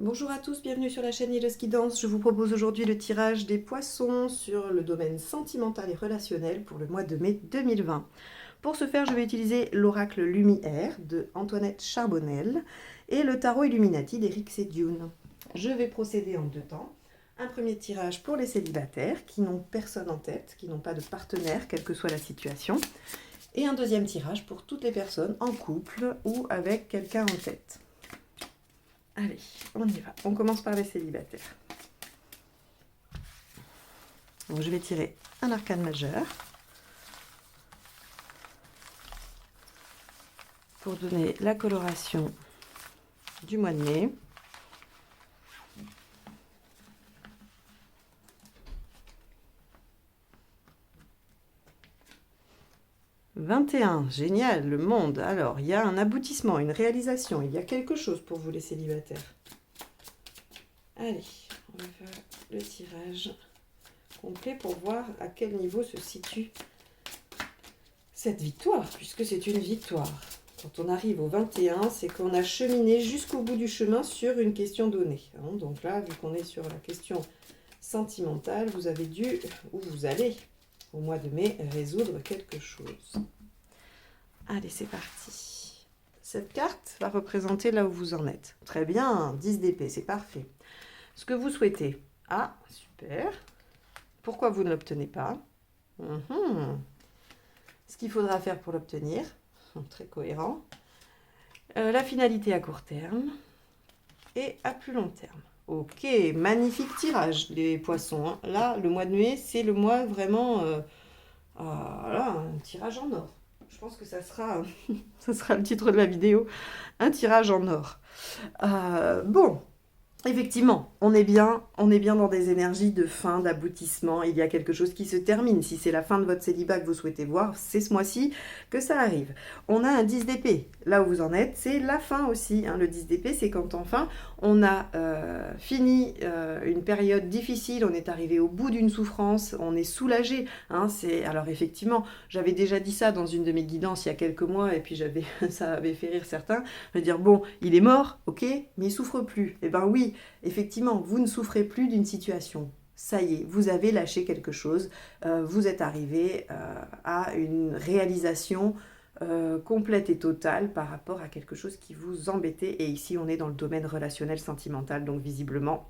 Bonjour à tous, bienvenue sur la chaîne Yellow Guidance. Je vous propose aujourd'hui le tirage des poissons sur le domaine sentimental et relationnel pour le mois de mai 2020. Pour ce faire, je vais utiliser l'oracle Lumière de Antoinette Charbonnel et le tarot Illuminati d'Éric Sédioun. Je vais procéder en deux temps. Un premier tirage pour les célibataires qui n'ont personne en tête, qui n'ont pas de partenaire, quelle que soit la situation. Et un deuxième tirage pour toutes les personnes en couple ou avec quelqu'un en tête. Allez, on y va. On commence par les célibataires. Donc, je vais tirer un arcane majeur pour donner la coloration du mois de mai. « 21, génial, le monde. Alors, il y a un aboutissement, une réalisation. Il y a quelque chose pour vous, les célibataires. Allez, on va faire le tirage complet pour voir à quel niveau se situe cette victoire, puisque c'est une victoire. Quand on arrive au 21, c'est qu'on a cheminé jusqu'au bout du chemin sur une question donnée. Donc là, vu qu'on est sur la question sentimentale, vous avez dû, ou vous allez, au mois de mai, résoudre quelque chose. Allez, c'est parti. Cette carte va représenter là où vous en êtes. Très bien, 10 d'épée, c'est parfait. Ce que vous souhaitez. Ah, super. Pourquoi vous ne l'obtenez pas? Ce qu'il faudra faire pour l'obtenir. Très cohérent. La finalité à court terme et à plus long terme. Ok, magnifique tirage, les poissons. Là, le mois de mai, c'est le mois vraiment... là, un tirage en or. Je pense que ça sera, ça sera le titre de la vidéo. Un tirage en or. Bon. Effectivement, on est bien dans des énergies de fin, d'aboutissement. Il y a quelque chose qui se termine. Si c'est la fin de votre célibat que vous souhaitez voir, c'est ce mois-ci que ça arrive. On a un 10 d'épée. Là où vous en êtes, c'est la fin aussi. Le 10 d'épée, c'est quand enfin on a fini une période difficile, on est arrivé au bout d'une souffrance, on est soulagé. Alors effectivement, j'avais déjà dit ça dans une de mes guidances il y a quelques mois, et puis ça avait fait rire certains. Je veux dire, bon, il est mort, ok, mais il souffre plus. Eh ben oui, effectivement, vous ne souffrez plus d'une situation. Ça y est, vous avez lâché quelque chose. Vous êtes arrivé à une réalisation complète et totale par rapport à quelque chose qui vous embêtait. Et ici, on est dans le domaine relationnel sentimental, donc visiblement,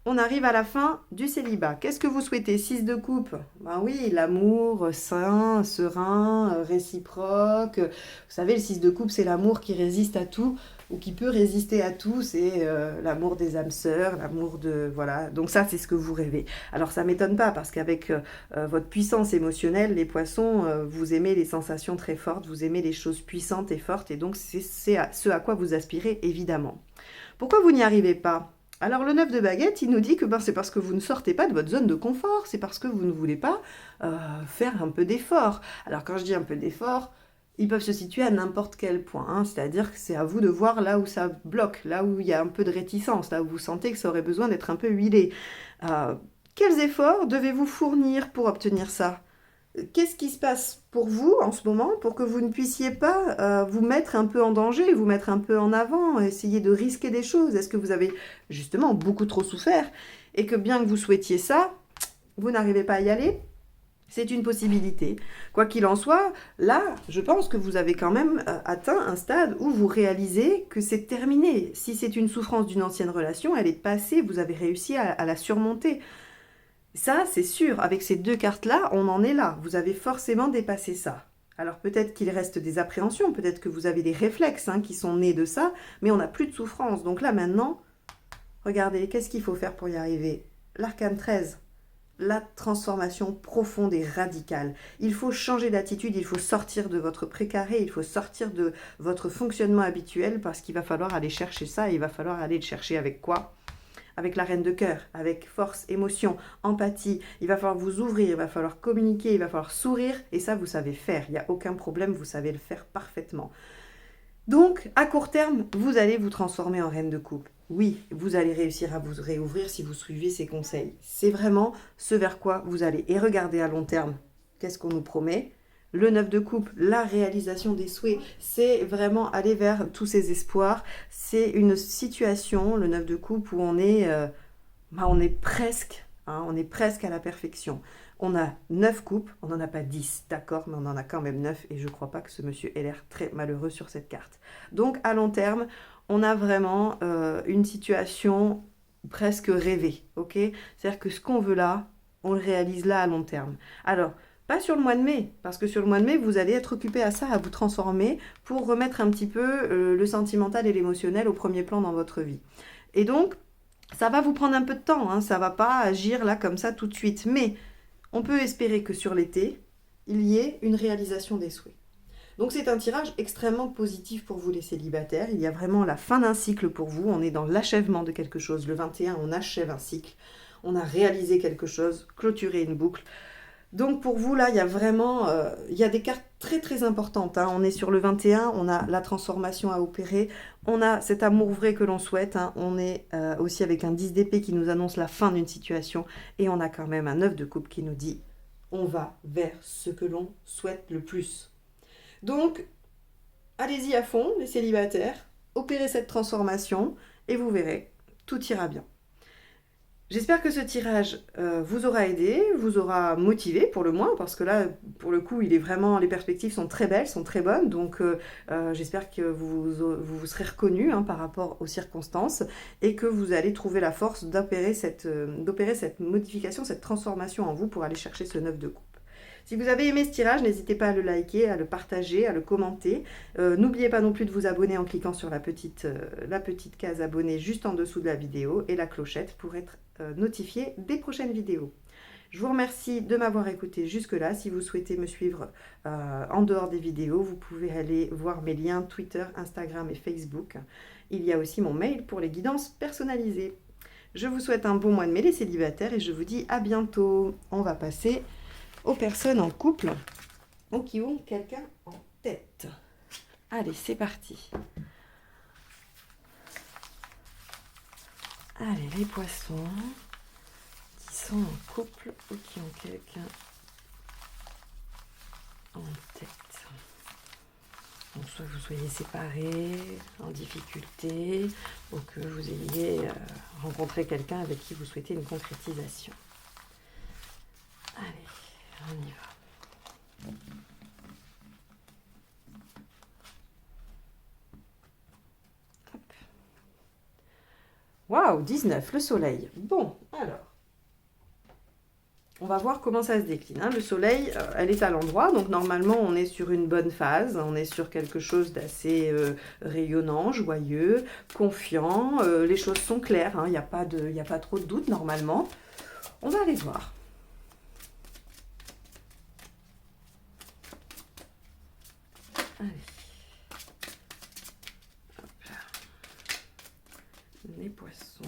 on arrive à la fin du célibat. Qu'est-ce que vous souhaitez? 6 de coupe. Ben oui, l'amour sain, serein, réciproque. Vous savez, le 6 de coupe, c'est l'amour qui résiste à tout, ou qui peut résister à tout. C'est l'amour des âmes sœurs, l'amour de... Voilà, donc ça, c'est ce que vous rêvez. Alors, ça ne m'étonne pas, parce qu'avec votre puissance émotionnelle, les poissons, vous aimez les sensations très fortes, vous aimez les choses puissantes et fortes, et donc c'est ce à quoi vous aspirez, évidemment. Pourquoi vous n'y arrivez pas? Alors le 9 de baguette, il nous dit que c'est parce que vous ne sortez pas de votre zone de confort, c'est parce que vous ne voulez pas faire un peu d'effort. Alors quand je dis un peu d'effort, ils peuvent se situer à n'importe quel point, c'est-à-dire que c'est à vous de voir là où ça bloque, là où il y a un peu de réticence, là où vous sentez que ça aurait besoin d'être un peu huilé. Quels efforts devez-vous fournir pour obtenir ça? Qu'est-ce qui se passe pour vous en ce moment pour que vous ne puissiez pas vous mettre un peu en danger, vous mettre un peu en avant, essayer de risquer des choses? Est-ce que vous avez justement beaucoup trop souffert et que bien que vous souhaitiez ça, vous n'arrivez pas à y aller? C'est une possibilité. Quoi qu'il en soit, là, je pense que vous avez quand même atteint un stade où vous réalisez que c'est terminé. Si c'est une souffrance d'une ancienne relation, elle est passée, vous avez réussi à la surmonter. Ça, c'est sûr, avec ces deux cartes-là, on en est là. Vous avez forcément dépassé ça. Alors peut-être qu'il reste des appréhensions, peut-être que vous avez des réflexes qui sont nés de ça, mais on n'a plus de souffrance. Donc là, maintenant, regardez, qu'est-ce qu'il faut faire pour y arriver? L'arcane 13, la transformation profonde et radicale. Il faut changer d'attitude, il faut sortir de votre précaré, il faut sortir de votre fonctionnement habituel parce qu'il va falloir aller chercher ça et il va falloir aller le chercher avec quoi? Avec la reine de cœur, avec force, émotion, empathie. Il va falloir vous ouvrir, il va falloir communiquer, il va falloir sourire. Et ça, vous savez faire. Il n'y a aucun problème, vous savez le faire parfaitement. Donc, à court terme, vous allez vous transformer en reine de coupe. Oui, vous allez réussir à vous réouvrir si vous suivez ces conseils. C'est vraiment ce vers quoi vous allez. Et regardez à long terme, qu'est-ce qu'on nous promet? Le 9 de coupe, la réalisation des souhaits, c'est vraiment aller vers tous ces espoirs. C'est une situation, le 9 de coupe, où on est presque, hein, on est presque à la perfection. On a 9 coupes, on n'en a pas 10, d'accord, mais on en a quand même 9 et je ne crois pas que ce monsieur ait l'air très malheureux sur cette carte. Donc à long terme, on a vraiment une situation presque rêvée, ok? C'est-à-dire que ce qu'on veut là, on le réalise là à long terme. Alors, pas sur le mois de mai, parce que sur le mois de mai, vous allez être occupé à ça, à vous transformer pour remettre un petit peu le sentimental et l'émotionnel au premier plan dans votre vie. Et donc, ça va vous prendre un peu de temps, hein, ça ne va pas agir là comme ça tout de suite, mais on peut espérer que sur l'été, il y ait une réalisation des souhaits. Donc c'est un tirage extrêmement positif pour vous les célibataires. Il y a vraiment la fin d'un cycle pour vous. On est dans l'achèvement de quelque chose. Le 21, on achève un cycle. On a réalisé quelque chose, clôturé une boucle. Donc pour vous, là, il y a vraiment il y a des cartes très très importantes, hein. On est sur le 21, on a la transformation à opérer, on a cet amour vrai que l'on souhaite, hein. On est aussi avec un 10 d'épée qui nous annonce la fin d'une situation. Et on a quand même un 9 de coupe qui nous dit on va vers ce que l'on souhaite le plus. Donc, allez-y à fond, les célibataires, opérez cette transformation et vous verrez, tout ira bien. J'espère que ce tirage vous aura aidé, vous aura motivé pour le moins, parce que là, pour le coup, les perspectives sont très belles, sont très bonnes, donc j'espère que vous serez reconnus, hein, par rapport aux circonstances et que vous allez trouver la force d'opérer cette modification, cette transformation en vous pour aller chercher ce 9 de coupe. Si vous avez aimé ce tirage, n'hésitez pas à le liker, à le partager, à le commenter. N'oubliez pas non plus de vous abonner en cliquant sur la petite case abonner juste en dessous de la vidéo et la clochette pour être notifié des prochaines vidéos. Je vous remercie de m'avoir écouté jusque-là. Si vous souhaitez me suivre en dehors des vidéos, vous pouvez aller voir mes liens Twitter, Instagram et Facebook. Il y a aussi mon mail pour les guidances personnalisées. Je vous souhaite un bon mois de mai les célibataires et je vous dis à bientôt. On va passer aux personnes en couple ou qui ont quelqu'un en tête. Allez, c'est parti. Allez, les poissons qui sont en couple ou qui ont quelqu'un en tête. Donc, soit vous soyez séparés, en difficulté, ou que vous ayez rencontré quelqu'un avec qui vous souhaitez une concrétisation. Allez. On y va. Waouh, 19, le soleil. Bon, alors, on va voir comment ça se décline, hein. Le soleil, elle est à l'endroit, donc normalement, on est sur une bonne phase. On est sur quelque chose d'assez rayonnant, joyeux, confiant. Les choses sont claires, hein. Il n'y a pas trop de doute normalement. On va aller voir. Allez. Hop là. Les poissons.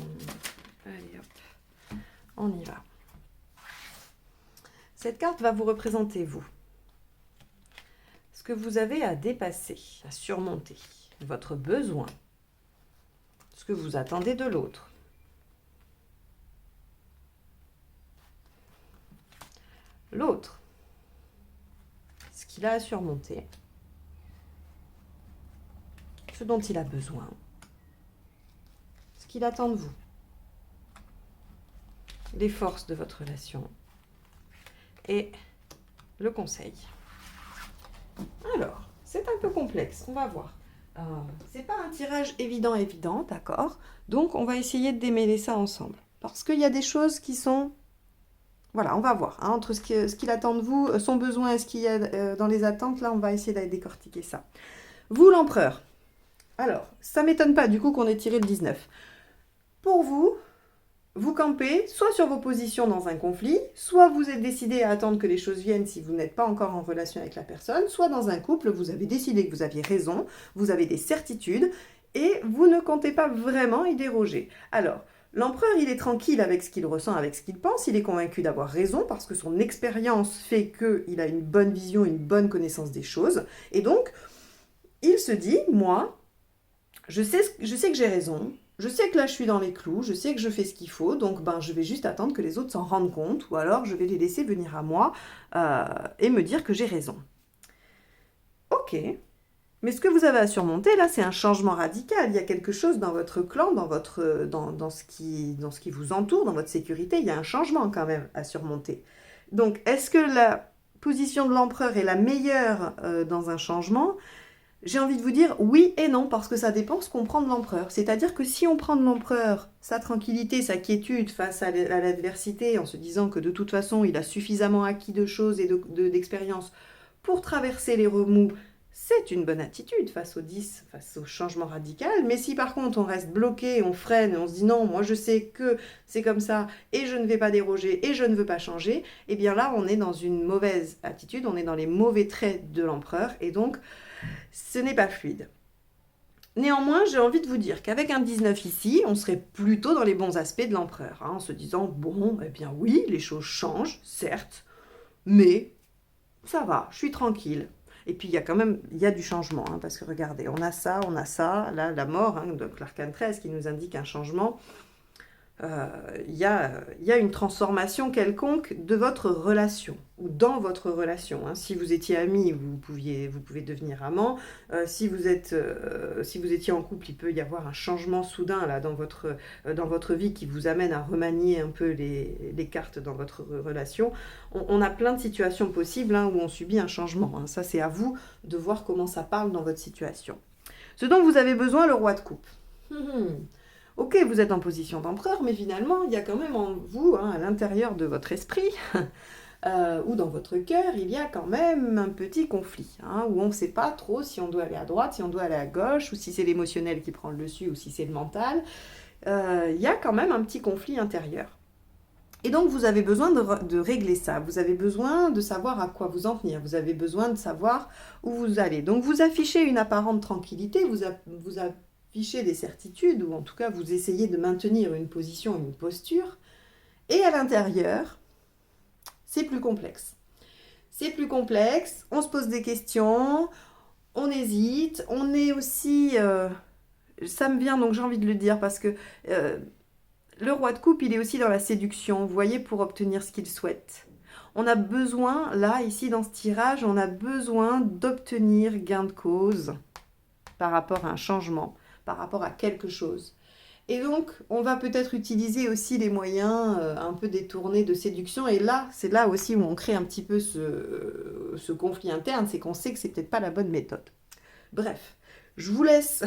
Allez hop. On y va. Cette carte va vous représenter vous. Ce que vous avez à dépasser, à surmonter. Votre besoin. Ce que vous attendez de l'autre. L'autre. Ce qu'il a à surmonter. Ce dont il a besoin, ce qu'il attend de vous, les forces de votre relation et le conseil. Alors, c'est un peu complexe, on va voir. C'est pas un tirage évident, d'accord? Donc, on va essayer de démêler ça ensemble. Parce qu'il y a des choses qui sont... Voilà, on va voir, hein, entre ce qu'il attend de vous, son besoin et ce qu'il y a dans les attentes. Là, on va essayer d'aller décortiquer ça. Vous, l'empereur. Alors, ça ne m'étonne pas du coup qu'on ait tiré le 19. Pour vous, vous campez soit sur vos positions dans un conflit, soit vous êtes décidé à attendre que les choses viennent si vous n'êtes pas encore en relation avec la personne, soit dans un couple, vous avez décidé que vous aviez raison, vous avez des certitudes et vous ne comptez pas vraiment y déroger. Alors, l'empereur, il est tranquille avec ce qu'il ressent, avec ce qu'il pense, il est convaincu d'avoir raison parce que son expérience fait qu'il a une bonne vision, une bonne connaissance des choses. Et donc, il se dit, moi... Je sais que j'ai raison, je sais que là je suis dans les clous, je sais que je fais ce qu'il faut, donc je vais juste attendre que les autres s'en rendent compte, ou alors je vais les laisser venir à moi et me dire que j'ai raison. Ok. Mais ce que vous avez à surmonter, là, c'est un changement radical. Il y a quelque chose dans votre clan, dans ce qui vous entoure, dans votre sécurité. Il y a un changement quand même à surmonter. Donc, est-ce que la position de l'empereur est la meilleure dans un changement? J'ai envie de vous dire oui et non, parce que ça dépend ce qu'on prend de l'empereur. C'est-à-dire que si on prend de l'empereur sa tranquillité, sa quiétude face à l'adversité, en se disant que de toute façon, il a suffisamment acquis de choses et d'expérience pour traverser les remous, c'est une bonne attitude face au 10, face au changement radical. Mais si par contre on reste bloqué, on freine, on se dit non, moi je sais que c'est comme ça et je ne vais pas déroger et je ne veux pas changer, eh bien là on est dans une mauvaise attitude, on est dans les mauvais traits de l'empereur et donc ce n'est pas fluide. Néanmoins, j'ai envie de vous dire qu'avec un 19 ici, on serait plutôt dans les bons aspects de l'empereur, en se disant, bon, eh bien oui, les choses changent, certes, mais ça va, je suis tranquille. Et puis il y a quand même du changement, parce que regardez, on a ça, là, la mort, donc l'arcane 13 qui nous indique un changement. Il y a une transformation quelconque de votre relation ou dans votre relation. Si vous étiez amis, vous pouvez devenir amant. Si vous étiez en couple, il peut y avoir un changement soudain là, dans votre vie qui vous amène à remanier un peu les cartes dans votre relation. On a plein de situations possibles où on subit un changement. Ça, c'est à vous de voir comment ça parle dans votre situation. Ce dont vous avez besoin, le roi de coupe. Ok, vous êtes en position d'empereur, mais finalement, il y a quand même en vous, à l'intérieur de votre esprit, ou dans votre cœur, il y a quand même un petit conflit, où on ne sait pas trop si on doit aller à droite, si on doit aller à gauche, ou si c'est l'émotionnel qui prend le dessus, ou si c'est le mental. Il y a quand même un petit conflit intérieur. Et donc, vous avez besoin de régler ça. Vous avez besoin de savoir à quoi vous en tenir. Vous avez besoin de savoir où vous allez. Donc, vous affichez une apparente tranquillité, vous affichez des certitudes, ou en tout cas, vous essayez de maintenir une position, une posture. Et à l'intérieur, c'est plus complexe. C'est plus complexe, on se pose des questions, on hésite, on est aussi... ça me vient, donc j'ai envie de le dire, parce que... le roi de coupe, il est aussi dans la séduction, vous voyez, pour obtenir ce qu'il souhaite. On a besoin, là, ici, dans ce tirage, on a besoin d'obtenir gain de cause par rapport à un changement, par rapport à quelque chose. Et donc, on va peut-être utiliser aussi les moyens un peu détournés de séduction. Et là, c'est là aussi où on crée un petit peu ce conflit interne, c'est qu'on sait que c'est peut-être pas la bonne méthode. Bref, je vous laisse,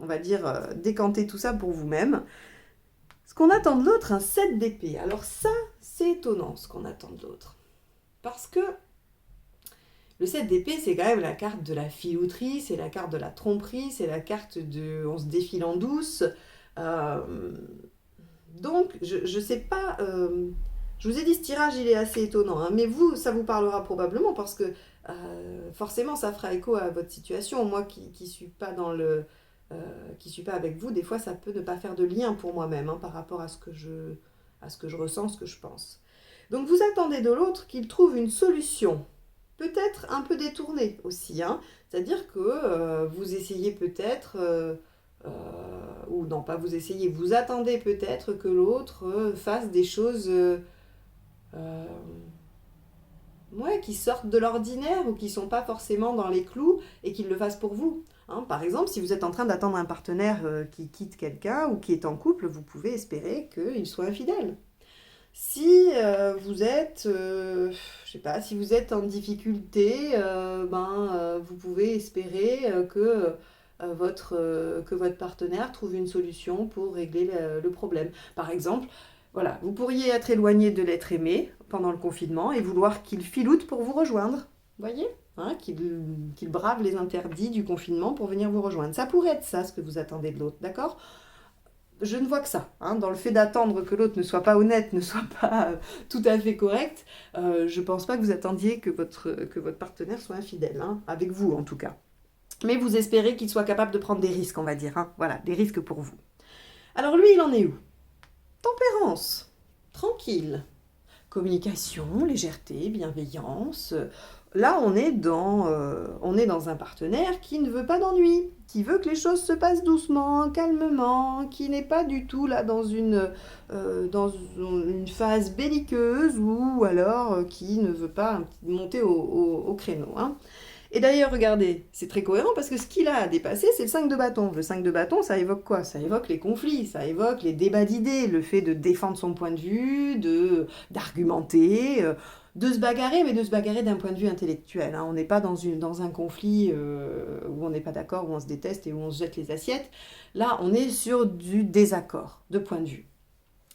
on va dire, décanter tout ça pour vous-même. Ce qu'on attend de l'autre, un 7 d'épée. Alors ça, c'est étonnant ce qu'on attend de l'autre. Parce que le 7 d'épée, c'est quand même la carte de la filouterie, c'est la carte de la tromperie, c'est la carte de on se défile en douce. Donc, je sais pas... je vous ai dit, ce tirage, il est assez étonnant. Mais vous, ça vous parlera probablement parce que forcément, ça fera écho à votre situation. Moi qui suis pas qui suis pas avec vous, des fois, ça peut ne pas faire de lien pour moi-même par rapport à ce que je ressens, ce que je pense. Donc, vous attendez de l'autre qu'il trouve une solution. Peut-être un peu détourné aussi, c'est-à-dire que vous essayez peut-être, ou non pas vous essayez, vous attendez peut-être que l'autre fasse des choses qui sortent de l'ordinaire ou qui ne sont pas forcément dans les clous et qu'il le fasse pour vous. Par exemple, si vous êtes en train d'attendre un partenaire qui quitte quelqu'un ou qui est en couple, vous pouvez espérer qu'il soit infidèle. Si vous êtes, je sais pas, si vous êtes en difficulté, vous pouvez espérer que votre partenaire trouve une solution pour régler le problème. Par exemple, voilà, vous pourriez être éloigné de l'être aimé pendant le confinement et vouloir qu'il filoute pour vous rejoindre. Voyez, qu'il brave les interdits du confinement pour venir vous rejoindre. Ça pourrait être ça, ce que vous attendez de l'autre, d'accord ? Je ne vois que ça, dans le fait d'attendre que l'autre ne soit pas honnête, ne soit pas tout à fait correct. Je ne pense pas que vous attendiez que votre partenaire soit infidèle, avec vous en tout cas. Mais vous espérez qu'il soit capable de prendre des risques, on va dire. Voilà, des risques pour vous. Alors lui, il en est où ? Tempérance, tranquille. Communication, légèreté, bienveillance. là, on est dans un partenaire qui ne veut pas d'ennui, qui veut que les choses se passent doucement, calmement, qui n'est pas du tout là dans une phase belliqueuse ou alors qui ne veut pas monter au créneau, hein. Et d'ailleurs, regardez, c'est très cohérent parce que ce qu'il a à dépasser, c'est le 5 de bâton. Le 5 de bâton, ça évoque quoi? Ça évoque les conflits, ça évoque les débats d'idées, le fait de défendre son point de vue, d'argumenter, de se bagarrer, mais de se bagarrer d'un point de vue intellectuel, hein. On n'est pas dans un conflit où on n'est pas d'accord, où on se déteste et où on se jette les assiettes. Là, on est sur du désaccord de point de vue.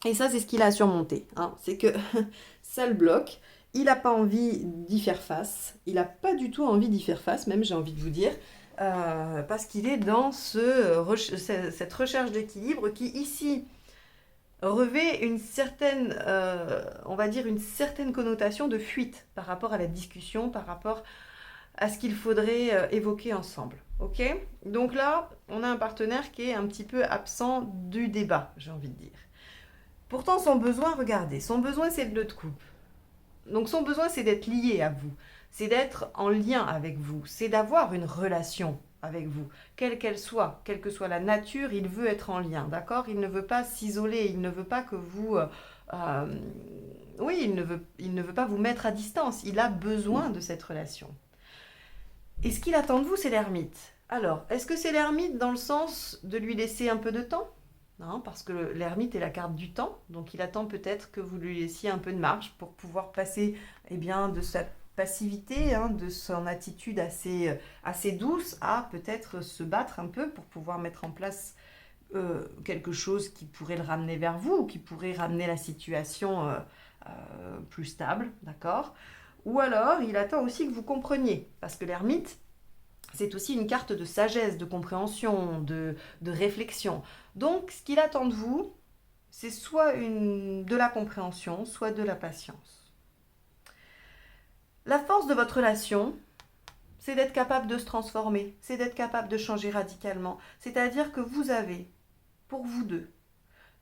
Et ça, c'est ce qu'il a à surmonter, hein. C'est que ça le bloque. Il n'a pas envie d'y faire face. Il n'a pas du tout envie d'y faire face, même j'ai envie de vous dire, parce qu'il est dans cette recherche d'équilibre qui, ici, revêt une certaine, on va dire, une certaine connotation de fuite par rapport à la discussion, par rapport à ce qu'il faudrait évoquer ensemble. Ok? Donc là, on a un partenaire qui est un petit peu absent du débat, j'ai envie de dire. Pourtant, son besoin, regardez, son besoin, c'est de l'autre couple. Donc son besoin, c'est d'être lié à vous, c'est d'être en lien avec vous, c'est d'avoir une relation avec vous, quelle qu'elle soit, quelle que soit la nature, il veut être en lien, d'accord? Il ne veut pas s'isoler, il ne veut pas que vous... oui, il ne veut pas vous mettre à distance, il a besoin de cette relation. Et ce qu'il attend de vous, c'est l'ermite. Alors, est-ce que c'est l'ermite dans le sens de lui laisser un peu de temps? Non, parce que l'ermite est la carte du temps, donc il attend peut-être que vous lui laissiez un peu de marge pour pouvoir passer de sa passivité, hein, de son attitude assez douce à peut-être se battre un peu pour pouvoir mettre en place quelque chose qui pourrait le ramener vers vous, ou qui pourrait ramener la situation plus stable, d'accord? Ou alors il attend aussi que vous compreniez, parce que l'ermite, c'est aussi une carte de sagesse, de compréhension, de réflexion. Donc, ce qu'il attend de vous, c'est soit de la compréhension, soit de la patience. La force de votre relation, c'est d'être capable de se transformer, c'est d'être capable de changer radicalement. C'est-à-dire que vous avez, pour vous deux,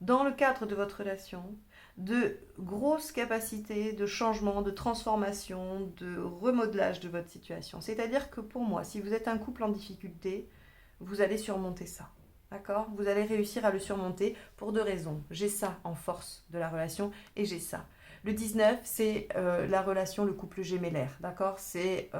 dans le cadre de votre relation, de grosses capacités de changement, de transformation, de remodelage de votre situation. C'est-à-dire que pour moi, si vous êtes un couple en difficulté, vous allez surmonter ça. D'accord? Vous allez réussir à le surmonter pour deux raisons. J'ai ça en force de la relation et j'ai ça. Le 19, c'est la relation, le couple gémellaire. D'accord? C'est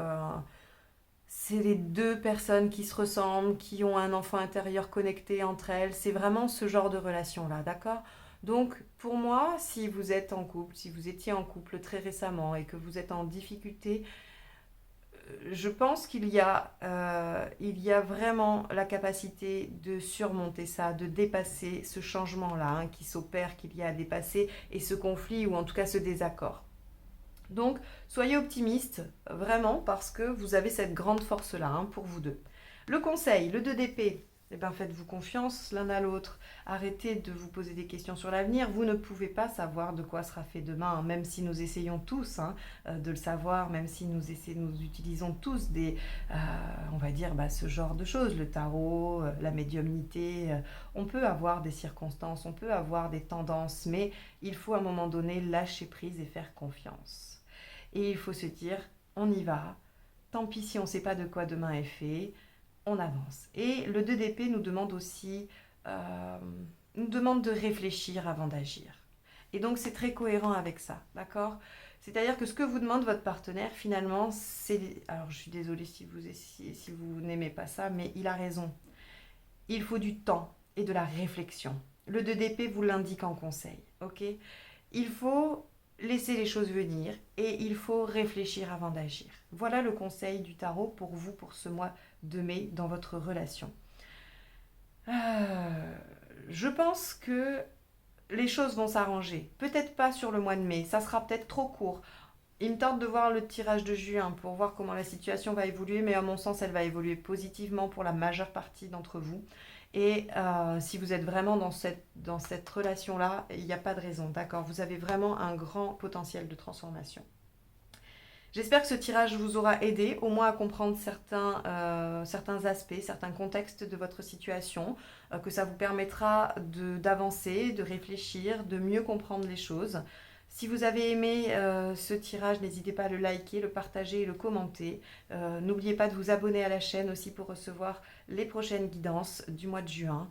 les deux personnes qui se ressemblent, qui ont un enfant intérieur connecté entre elles. C'est vraiment ce genre de relation-là, d'accord? Donc, pour moi, si vous êtes en couple, si vous étiez en couple très récemment et que vous êtes en difficulté, je pense qu'il y a vraiment la capacité de surmonter ça, de dépasser ce changement-là, hein, qui s'opère, qu'il y a à dépasser, et ce conflit, ou en tout cas ce désaccord. Donc, soyez optimistes, vraiment, parce que vous avez cette grande force-là, hein, pour vous deux. Le conseil, le 2 d'épée, faites-vous confiance l'un à l'autre. Arrêtez de vous poser des questions sur l'avenir. Vous ne pouvez pas savoir de quoi sera fait demain, hein, même si nous essayons tous, hein, de le savoir, même si nous utilisons tous on va dire, ce genre de choses, le tarot, la médiumnité. On peut avoir des circonstances, on peut avoir des tendances, mais il faut à un moment donné lâcher prise et faire confiance. Et il faut se dire, on y va. Tant pis si on ne sait pas de quoi demain est fait, on avance. Et le 2 d'épée nous demande aussi, nous demande de réfléchir avant d'agir. Et donc c'est très cohérent avec ça, d'accord? C'est-à-dire que ce que vous demande votre partenaire, finalement, c'est... Alors je suis désolée si vous n'aimez pas ça, mais il a raison. Il faut du temps et de la réflexion. Le 2 d'épée vous l'indique en conseil, ok? Il faut laisser les choses venir et il faut réfléchir avant d'agir. Voilà le conseil du tarot pour vous, pour ce mois de mai, dans votre relation. Je pense que les choses vont s'arranger. Peut-être pas sur le mois de mai, ça sera peut-être trop court. Il me tente de voir le tirage de juin pour voir comment la situation va évoluer, mais à mon sens, elle va évoluer positivement pour la majeure partie d'entre vous. Et si vous êtes vraiment dans cette relation-là, il n'y a pas de raison, d'accord? Vous avez vraiment un grand potentiel de transformation. J'espère que ce tirage vous aura aidé au moins à comprendre certains aspects, certains contextes de votre situation, que ça vous permettra d'avancer, de réfléchir, de mieux comprendre les choses. Si vous avez aimé ce tirage, n'hésitez pas à le liker, le partager et le commenter. N'oubliez pas de vous abonner à la chaîne aussi pour recevoir les prochaines guidances du mois de juin.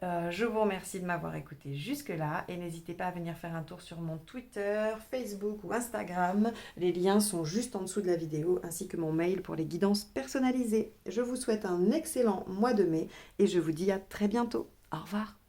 Je vous remercie de m'avoir écouté jusque-là et n'hésitez pas à venir faire un tour sur mon Twitter, Facebook ou Instagram. Les liens sont juste en dessous de la vidéo ainsi que mon mail pour les guidances personnalisées. Je vous souhaite un excellent mois de mai et je vous dis à très bientôt. Au revoir.